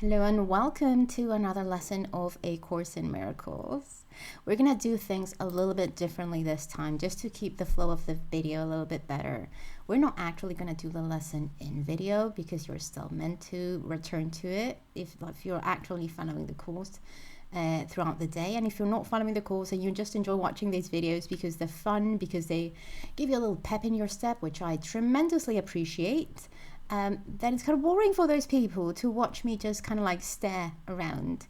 Hello and welcome to another lesson of A Course in Miracles. We're going to do things a little bit differently this time just to keep the flow of the video a little bit better. We're not actually going to do the lesson in video because you're still meant to return to it if you're actually following the course throughout the day. And if you're not following the course and you just enjoy watching these videos because they're fun, because they give you a little pep in your step, which I tremendously appreciate, then it's kind of boring for those people to watch me just kind of like stare around.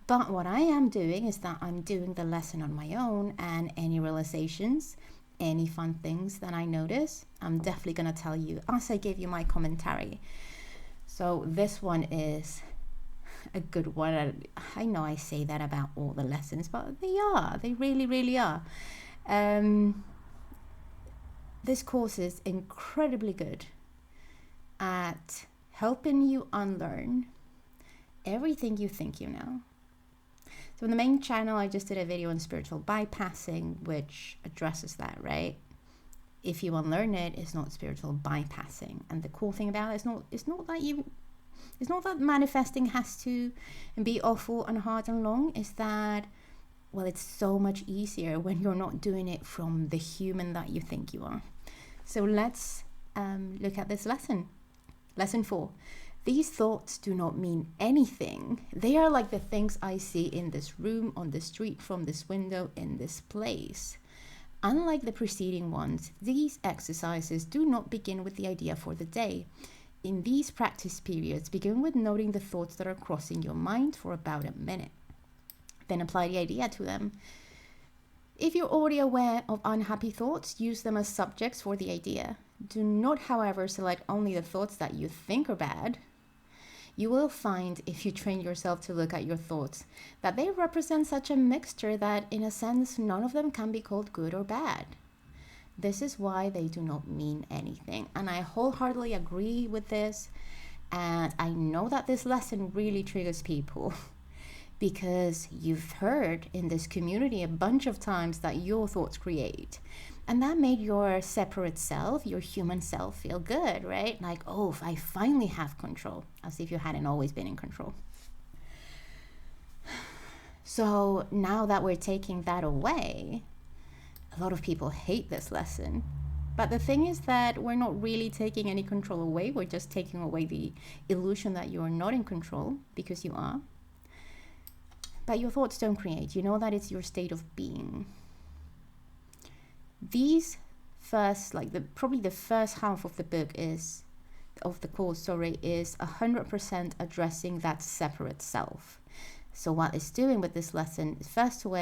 But what I am doing is that I'm doing the lesson on my own, and any realizations, any fun things that I notice, I'm definitely going to tell you as I give you my commentary. So this one is a good one. I know I say that about all the lessons, but they really, really are. This course is incredibly good at helping you unlearn everything you think you know. So in the main channel, I just did a video on spiritual bypassing, which addresses that, right? If you unlearn it, it's not spiritual bypassing. And the cool thing about it is not that manifesting has to be awful and hard and long. It's that, well, it's so much easier when you're not doing it from the human that you think you are. So let's look at this lesson. Lesson 4. These thoughts do not mean anything. They are like the things I see in this room, on the street, from this window, in this place. Unlike the preceding ones, these exercises do not begin with the idea for the day. In these practice periods, begin with noting the thoughts that are crossing your mind for about a minute. Then apply the idea to them. If you're already aware of unhappy thoughts, use them as subjects for the idea. Do not, however, select only the thoughts that you think are bad. You will find, if you train yourself to look at your thoughts, that they represent such a mixture that, in a sense, none of them can be called good or bad. This is why they do not mean anything. And I wholeheartedly agree with this. And I know that this lesson really triggers people because you've heard in this community a bunch of times that your thoughts create. And that made your separate self, your human self, feel good, right? Like, oh, I finally have control, as if you hadn't always been in control. So now that we're taking that away, a lot of people hate this lesson. But the thing is that we're not really taking any control away. We're just taking away the illusion that you are not in control, because you are. But your thoughts don't create. You know that it's your state of being. These first, probably the first half of the book is 100% addressing that separate self. So what it's doing with this lesson is first of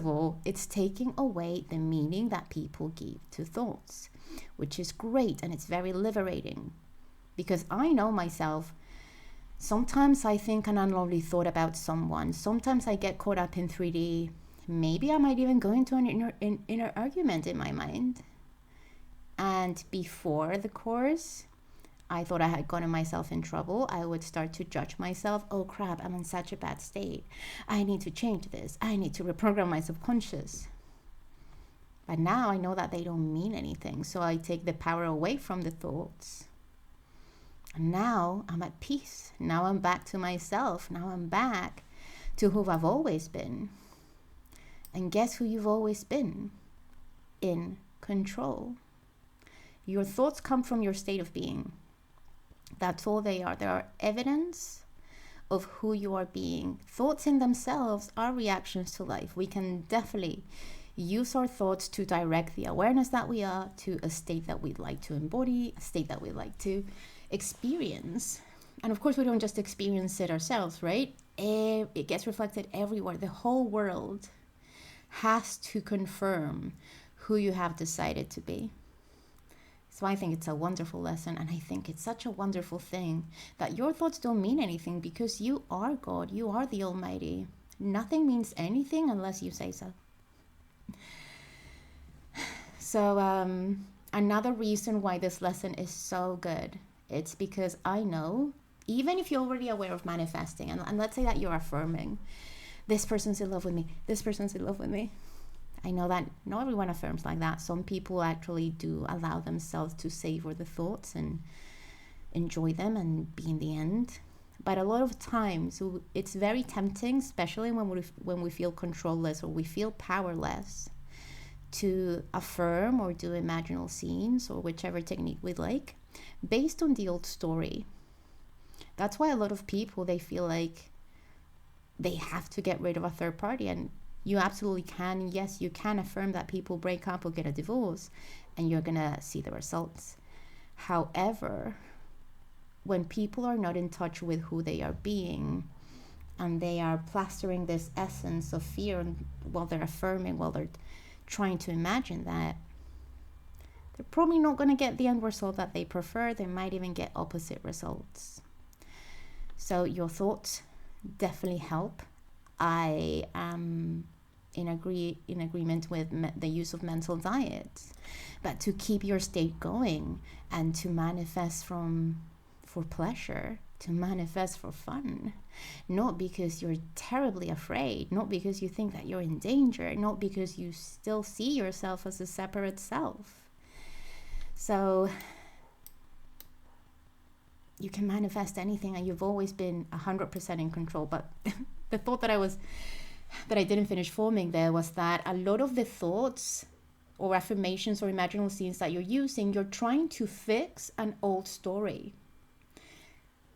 all, it's taking away the meaning that people give to thoughts, which is great, and it's very liberating, because I know myself. Sometimes I think an unlovely thought about someone. Sometimes I get caught up in 3D. Maybe I might even go into an inner argument in my mind. And before the course, I thought I had gotten myself in trouble. I would start to judge myself. Oh crap, I'm in such a bad state. I need to change this. I need to reprogram my subconscious. But now I know that they don't mean anything. So I take the power away from the thoughts. And now I'm at peace. Now I'm back to myself. Now I'm back to who I've always been. And guess who you've always been? In control. Your thoughts come from your state of being. That's all they are. They are evidence of who you are being. Thoughts in themselves are reactions to life. We can definitely use our thoughts to direct the awareness that we are to a state that we'd like to embody, a state that we'd like to experience. And of course, we don't just experience it ourselves, right? It gets reflected everywhere. The whole world has to confirm who you have decided to be. So I think it's a wonderful lesson, and I think it's such a wonderful thing that your thoughts don't mean anything, because you are God, you are the Almighty. Nothing means anything unless you say so. So another reason why this lesson is so good, it's because I know, even if you're already aware of manifesting, and let's say that you're affirming, this person's in love with me, this person's in love with me. I know that not everyone affirms like that. Some people actually do allow themselves to savor the thoughts and enjoy them and be in the end. But a lot of times it's very tempting, especially when we feel controlless or we feel powerless, to affirm or do imaginal scenes or whichever technique we like based on the old story. That's why a lot of people, they feel like they have to get rid of a third party. And you absolutely can. Yes, you can affirm that people break up or get a divorce and you're gonna see the results. However, when people are not in touch with who they are being and they are plastering this essence of fear while they're affirming, while they're trying to imagine that, they're probably not going to get the end result that they prefer. They might even get opposite results. So your thoughts definitely help. I am in agreement with the use of mental diets, but to keep your state going and to manifest for pleasure, to manifest for fun, not because you're terribly afraid, not because you think that you're in danger, not because you still see yourself as a separate self. So you can manifest anything, and you've always been 100% in control. But the thought that I didn't finish forming there was that a lot of the thoughts or affirmations or imaginal scenes that you're using, you're trying to fix an old story.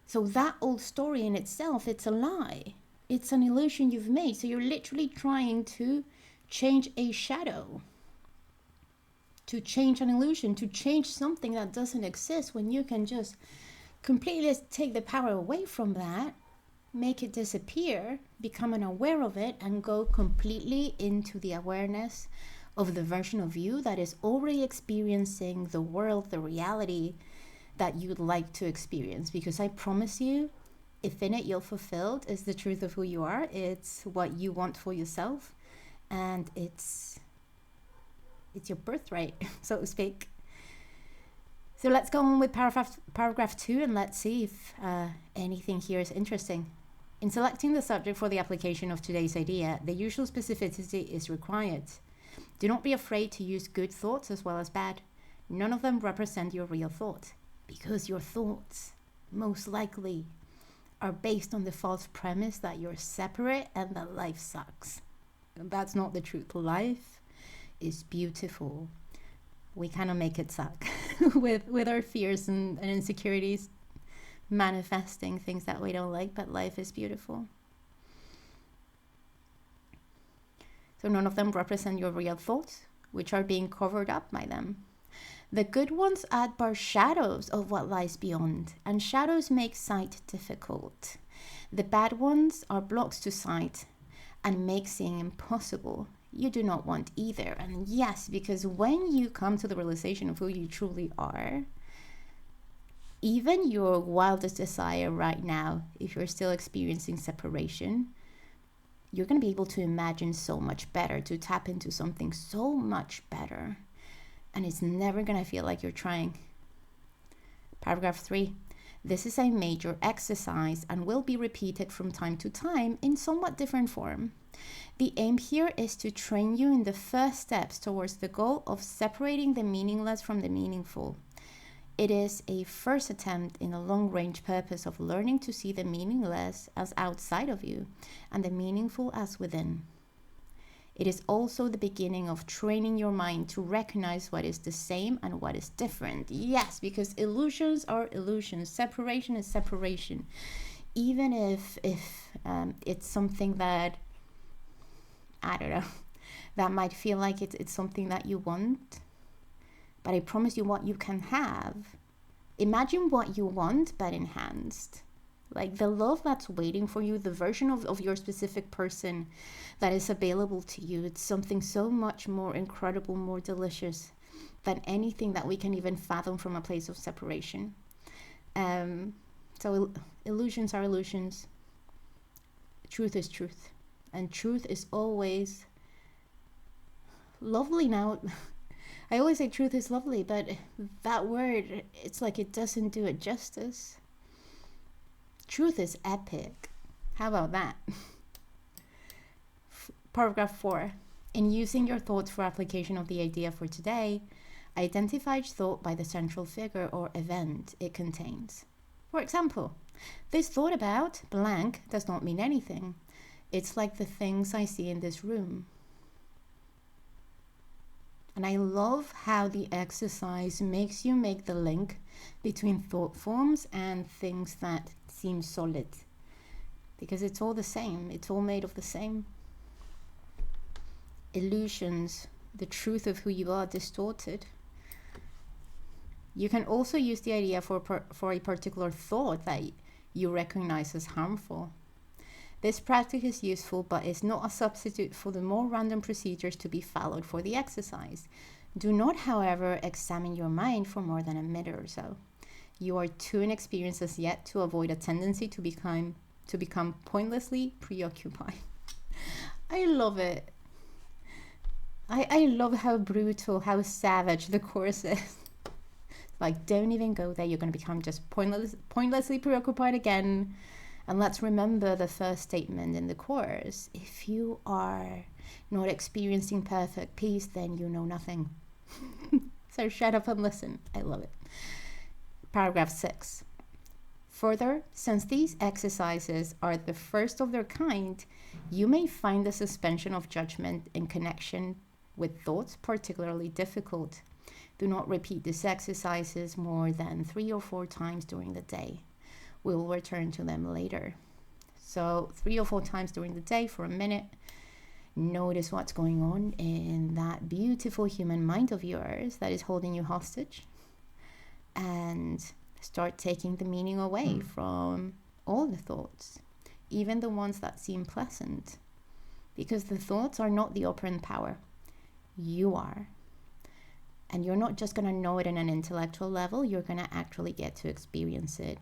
So that old story in itself, it's a lie. It's an illusion you've made. So you're literally trying to change a shadow, to change an illusion, to change something that doesn't exist, when you can just completely take the power away from that, make it disappear, become unaware of it, and go completely into the awareness of the version of you that is already experiencing the world, the reality that you'd like to experience. Because I promise you, if in it you're fulfilled, is the truth of who you are. It's what you want for yourself, and it's your birthright, so to speak. So let's go on with paragraph 2, and let's see if anything here is interesting. In selecting the subject for the application of today's idea, the usual specificity is required. Do not be afraid to use good thoughts as well as bad. None of them represent your real thought, because your thoughts most likely are based on the false premise that you're separate and that life sucks. And that's not the truth. Life is beautiful. We cannot make it suck with our fears and insecurities manifesting things that we don't like, but life is beautiful. So none of them represent your real thoughts, which are being covered up by them. The good ones add but shadows of what lies beyond, and shadows make sight difficult. The bad ones are blocks to sight and make seeing impossible. You do not want either. And yes, because when you come to the realization of who you truly are, even your wildest desire right now, if you're still experiencing separation, you're going to be able to imagine so much better, to tap into something so much better. And it's never going to feel like you're trying. Paragraph 3. This is a major exercise and will be repeated from time to time in somewhat different form. The aim here is to train you in the first steps towards the goal of separating the meaningless from the meaningful. It is a first attempt in a long-range purpose of learning to see the meaningless as outside of you and the meaningful as within. It is also the beginning of training your mind to recognize what is the same and what is different. Yes, because illusions are illusions. Separation is separation. Even if it's something that, I don't know, that might feel like it's something that you want. But I promise you what you can have. Imagine what you want, but enhanced. Like the love that's waiting for you, the version of your specific person that is available to you. It's something so much more incredible, more delicious than anything that we can even fathom from a place of separation. So illusions are illusions. Truth is truth. And truth is always lovely. Now, I always say truth is lovely, but that word, it's like it doesn't do it justice. Truth is epic. How about that? Paragraph 4. In using your thoughts for application of the idea for today, Identify each thought by the central figure or event it contains. For example, this thought about blank does not mean anything. It's like the things I see in this room. And I love how the exercise makes you make the link between thought forms and things that seem solid. Because it's all the same. It's all made of the same illusions. The truth of who you are distorted. You can also use the idea for a particular thought that you recognize as harmful. This practice is useful, but is not a substitute for the more random procedures to be followed for the exercise. Do not, however, examine your mind for more than a minute or so. You are too inexperienced as yet to avoid a tendency to become pointlessly preoccupied. I love it. I love how brutal, how savage the course is. Like, don't even go there. You're going to become just pointlessly preoccupied again. And let's remember the first statement in the course. If you are not experiencing perfect peace, then you know nothing. So shut up and listen. I love it. Paragraph 6. Further, since these exercises are the first of their kind, you may find the suspension of judgment in connection with thoughts particularly difficult. Do not repeat these exercises more than 3 or 4 times during the day. We'll return to them later. So 3 or 4 times during the day for a minute. Notice what's going on in that beautiful human mind of yours that is holding you hostage. And start taking the meaning away from all the thoughts, even the ones that seem pleasant. Because the thoughts are not the operant power. You are. And you're not just going to know it in an intellectual level, you're going to actually get to experience it.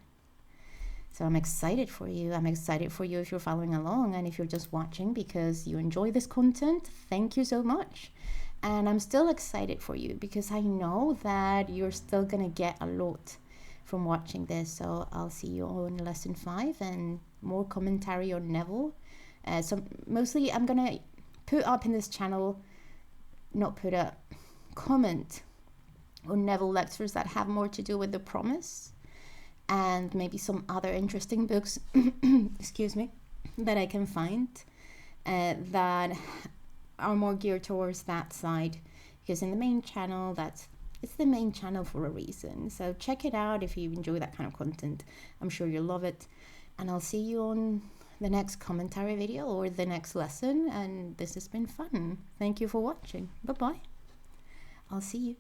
So I'm excited for you. I'm excited for you if you're following along, and if you're just watching because you enjoy this content, thank you so much. And I'm still excited for you because I know that you're still going to get a lot from watching this. So I'll see you on lesson 5 and more commentary on Neville. So mostly I'm going to put up in this channel, comment on Neville lectures that have more to do with the promise, and maybe some other interesting books excuse me, that I can find that are more geared towards that side, because in the main channel, it's the main channel for a reason. So check it out if you enjoy that kind of content. I'm sure you'll love it, and I'll see you on the next commentary video or the next lesson. And this has been fun. Thank you for watching. Bye bye. I'll see you.